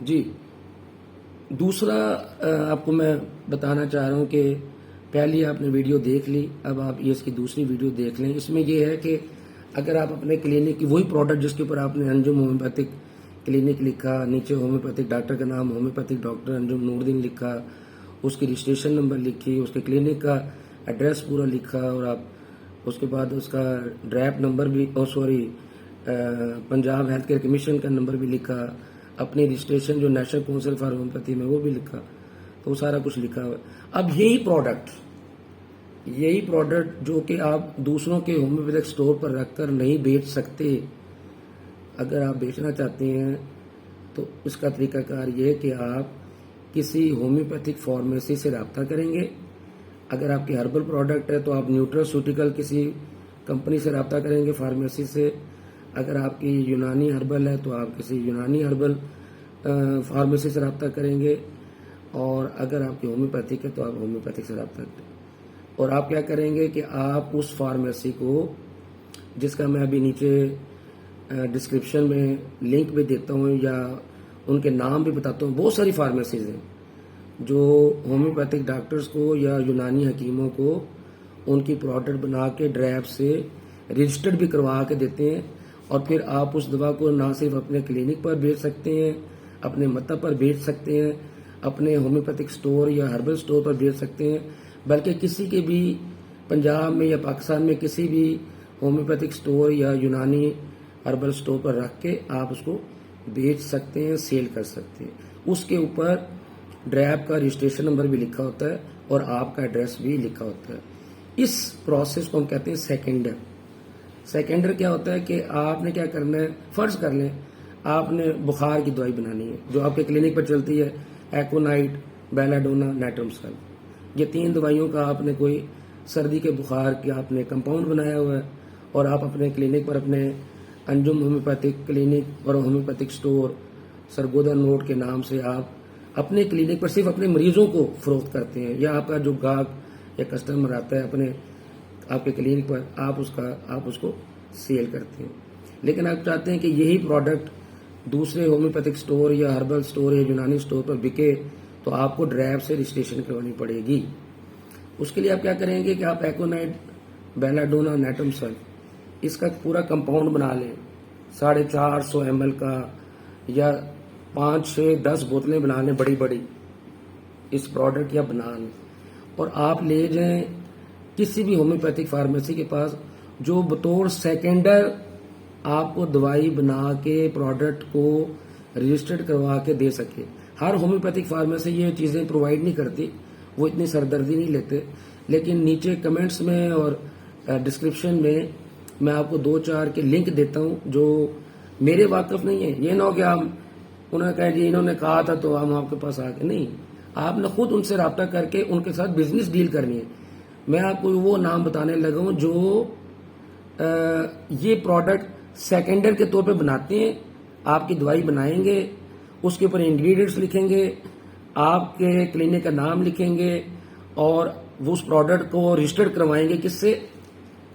جی دوسرا آپ کو میں بتانا چاہ رہا ہوں کہ پہلی آپ نے ویڈیو دیکھ لی، اب آپ یہ اس کی دوسری ویڈیو دیکھ لیں۔ اس میں یہ ہے کہ اگر آپ اپنے کلینک کی وہی پروڈکٹ جس کے اوپر آپ نے انجم ہومیوپیتھک کلینک لکھا، نیچے ہومیوپیتھک ڈاکٹر کا نام ہومیوپیتھک ڈاکٹر انجم نور الدین لکھا، اس کی رجسٹریشن نمبر لکھی، اس کے کلینک کا ایڈریس پورا لکھا، اور آپ اس کے بعد اس کا ڈریپ نمبر بھی پنجاب ہیلتھ کیئر کمیشن کا نمبر بھی لکھا، اپنی رجسٹریشن جو نیشنل کونسل فار ہومیوپیتھی میں وہ بھی لکھا، تو وہ سارا کچھ لکھا ہوا ہے۔ اب یہی پروڈکٹ جو کہ آپ دوسروں کے ہومیوپیتھک سٹور پر رکھ کر نہیں بیچ سکتے، اگر آپ بیچنا چاہتے ہیں تو اس کا طریقہ کار یہ ہے کہ آپ کسی ہومیوپیتھک فارمیسی سے رابطہ کریں گے۔ اگر آپ کی ہربل پروڈکٹ ہے تو آپ نیوٹراسیوٹیکل کسی کمپنی سے رابطہ کریں گے، فارمیسی سے۔ اگر آپ کی یونانی ہربل ہے تو آپ کسی یونانی ہربل فارمیسی سے رابطہ کریں گے، اور اگر آپ کی ہومیوپیتھک ہے تو آپ ہومیوپیتھک سے رابطہ کریں گے۔ اور آپ کیا کریں گے کہ آپ اس فارمیسی کو، جس کا میں ابھی نیچے ڈسکرپشن میں لنک بھی دیتا ہوں یا ان کے نام بھی بتاتا ہوں، بہت ساری فارمیسیز ہیں جو ہومیوپیتھک ڈاکٹرز کو یا یونانی حکیموں کو ان کی پروڈکٹ بنا کے ڈرائب سے رجسٹرڈ بھی کروا کے دیتے ہیں، اور پھر آپ اس دوا کو نہ صرف اپنے کلینک پر بیچ سکتے ہیں، اپنے مطب پر بیچ سکتے ہیں، اپنے ہومیوپیتھک سٹور یا ہربل سٹور پر بیچ سکتے ہیں، بلکہ کسی کے بھی پنجاب میں یا پاکستان میں کسی بھی ہومیوپیتھک سٹور یا یونانی ہربل سٹور پر رکھ کے آپ اس کو بیچ سکتے ہیں، سیل کر سکتے ہیں۔ اس کے اوپر ڈرائب کا رجسٹریشن نمبر بھی لکھا ہوتا ہے اور آپ کا ایڈریس بھی لکھا ہوتا ہے۔ اس پروسیس کو ہم کہتے ہیں سیکنڈر۔ سیکنڈر کیا ہوتا ہے کہ آپ نے کیا کرنا ہے، فرض کر لیں آپ نے بخار کی دوائی بنانی ہے جو آپ کے کلینک پر چلتی ہے، ایکونائٹ، بیلاڈونا، نیٹرمسکل، یہ 3 دوائیوں کا آپ نے کوئی سردی کے بخار کی آپ نے کمپاؤنڈ بنایا ہوا ہے، اور آپ اپنے کلینک پر اپنے انجم ہومیوپیتھک کلینک اور ہومیوپیتھک سٹور سرگودا نوٹ کے نام سے آپ اپنے کلینک پر صرف اپنے مریضوں کو فروخت کرتے ہیں، یا آپ کا جو گاہک یا کسٹمر آتا ہے آپ کے کلینک پر آپ اس کو سیل کرتے ہیں۔ لیکن آپ چاہتے ہیں کہ یہی پروڈکٹ دوسرے ہومیوپیتھک سٹور یا ہربل سٹور یا یونانی سٹور پر بکے تو آپ کو ڈرائب سے رجسٹریشن کروانی پڑے گی۔ اس کے لیے آپ کیا کریں گے کہ آپ ایکونائٹ، بیلاڈونا، نیٹرمسل اس کا پورا کمپاؤنڈ بنا لیں، 450 ml کا، یا 5، 6، 10 بوتلیں بنا لیں بڑی بڑی اس پروڈکٹ یا بنا لیں، اور آپ لے جائیں کسی بھی ہومیوپیتھک فارمیسی کے پاس جو بطور سیکنڈر آپ کو دوائی بنا کے پروڈکٹ کو رجسٹرڈ کروا کے دے سکے۔ ہر ہومیوپیتھک فارمیسی یہ چیزیں پرووائڈ نہیں کرتی، وہ اتنی سردردی نہیں لیتے، لیکن نیچے کمنٹس میں اور ڈسکرپشن میں آپ کو 2-4 کے لنک دیتا ہوں جو میرے واقف نہیں ہیں۔ یہ نہ ہو کہ انہوں نے کہا جی انہوں نے کہا تھا تو ہم آپ کے پاس آ کے، نہیں، آپ نے خود ان سے رابطہ کر کے ان کے ساتھ بزنس ڈیل کرنی ہے۔ میں آپ کو وہ نام بتانے لگا ہوں جو یہ پروڈکٹ سیکنڈر کے طور پہ بناتے ہیں، آپ کی دوائی بنائیں گے، اس کے اوپر انگریڈینٹس لکھیں گے، آپ کے کلینک کا نام لکھیں گے، اور وہ اس پروڈکٹ کو رجسٹرڈ کروائیں گے، کس سے؟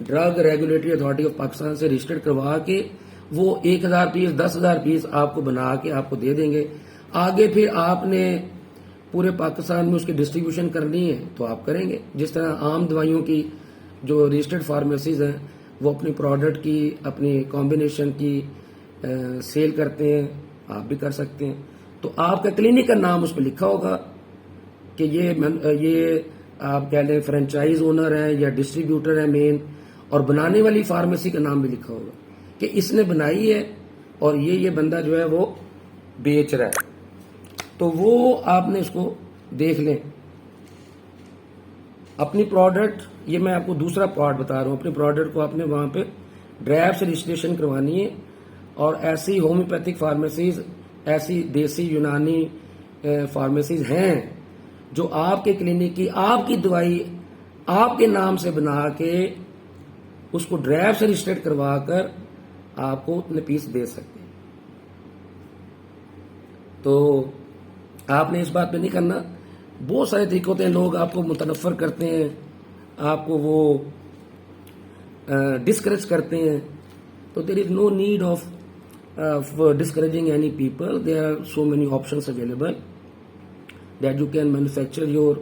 Drug regulatory authority of Pakistan سے رجسٹرڈ کروا کے وہ 1000 پیس 10,000 پیس آپ کو بنا کے آپ کو دے دیں گے۔ آگے پھر آپ نے پورے پاکستان میں اس کی ڈسٹریبیوشن کرنی ہے تو آپ کریں گے، جس طرح عام دوائیوں کی جو رجسٹرڈ فارمیسیز ہیں وہ اپنی پروڈکٹ کی اپنی کمبینیشن کی سیل کرتے ہیں، آپ بھی کر سکتے ہیں۔ تو آپ کا کلینک کا نام اس پہ لکھا ہوگا کہ یہ آپ کہہ لیں فرنچائز اونر ہے یا ڈسٹریبیوٹر ہے مین، اور بنانے والی فارمیسی کا نام بھی لکھا ہوگا کہ اس نے بنائی ہے اور یہ بندہ جو ہے وہ بیچ رہا ہے۔ تو وہ آپ نے اس کو دیکھ لیں اپنی پروڈکٹ، یہ میں آپ کو دوسرا پارٹ بتا رہا ہوں، اپنی پروڈکٹ کو آپ نے وہاں پہ ڈرائب سے رجسٹریشن کروانی ہے، اور ایسی ہومیوپیتھک فارمیسیز، ایسی دیسی یونانی فارمیسیز ہیں جو آپ کے کلینک کی آپ کی دوائی آپ کے نام سے بنا کے اس کو ڈرائب سے رجسٹرڈ کروا کر آپ کو اتنے پیس دے سکتے ہیں۔ تو آپ نے اس بات پہ نہیں کرنا۔ بہت سارے طریقے ہوتے ہیں، لوگ آپ کو متنفر کرتے ہیں، آپ کو وہ ڈسکریج کرتے ہیں، تو there is no need of for discouraging any people. There are so many options available that you can manufacture your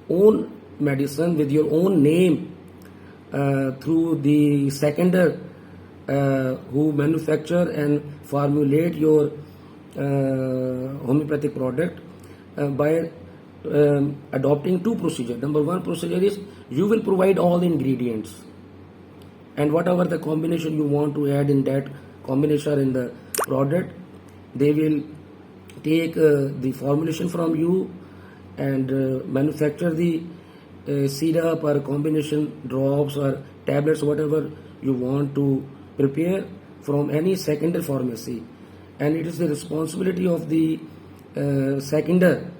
own medicine with your own name through the seconder who manufacture and formulate your homeopathic product by adopting two procedures. Number one procedure is you will provide all the ingredients, and whatever the combination you want to add in that combination in the product, they will take the formulation from you and manufacture the syrup or combination drops or tablets, whatever you want to prepare from any secondary pharmacy. And it is the responsibility of the seconder,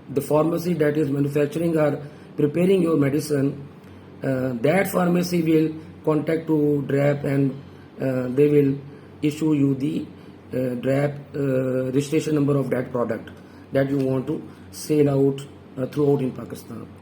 the pharmacy that is manufacturing or preparing your medicine. That pharmacy will contact to DRAP and they will issue you the DRAP registration number of that product that you want to sell out throughout in Pakistan.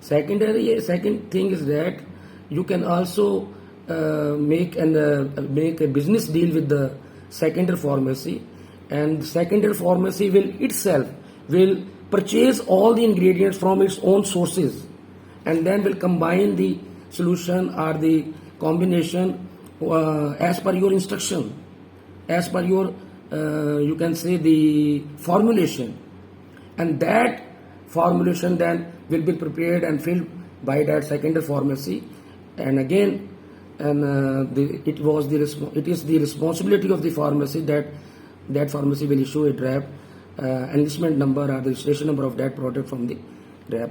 Second thing is that you can also make a business deal with the secondary pharmacy, and secondary pharmacy will purchase all the ingredients from its own sources and then will combine the solution or the combination as per your instruction, as per your you can say the formulation, and that formulation then will be prepared and filled by that secondary pharmacy. And again, it is the responsibility of the pharmacy that pharmacy will issue a DRAP enlistment number or the registration number of that product from the DRAP.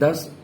10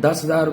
10,000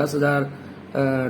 10,000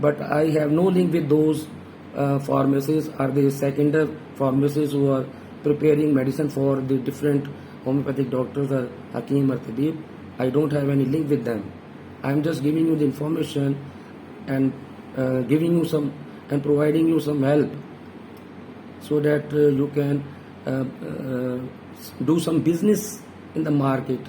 but I have no link with those pharmacies or the secondary pharmacies who are preparing medicine for the different homeopathic doctors or Hakim or Tabib. I don't have any link with them. I am just giving you the information and giving you some and providing you some help so that you can do some business in the market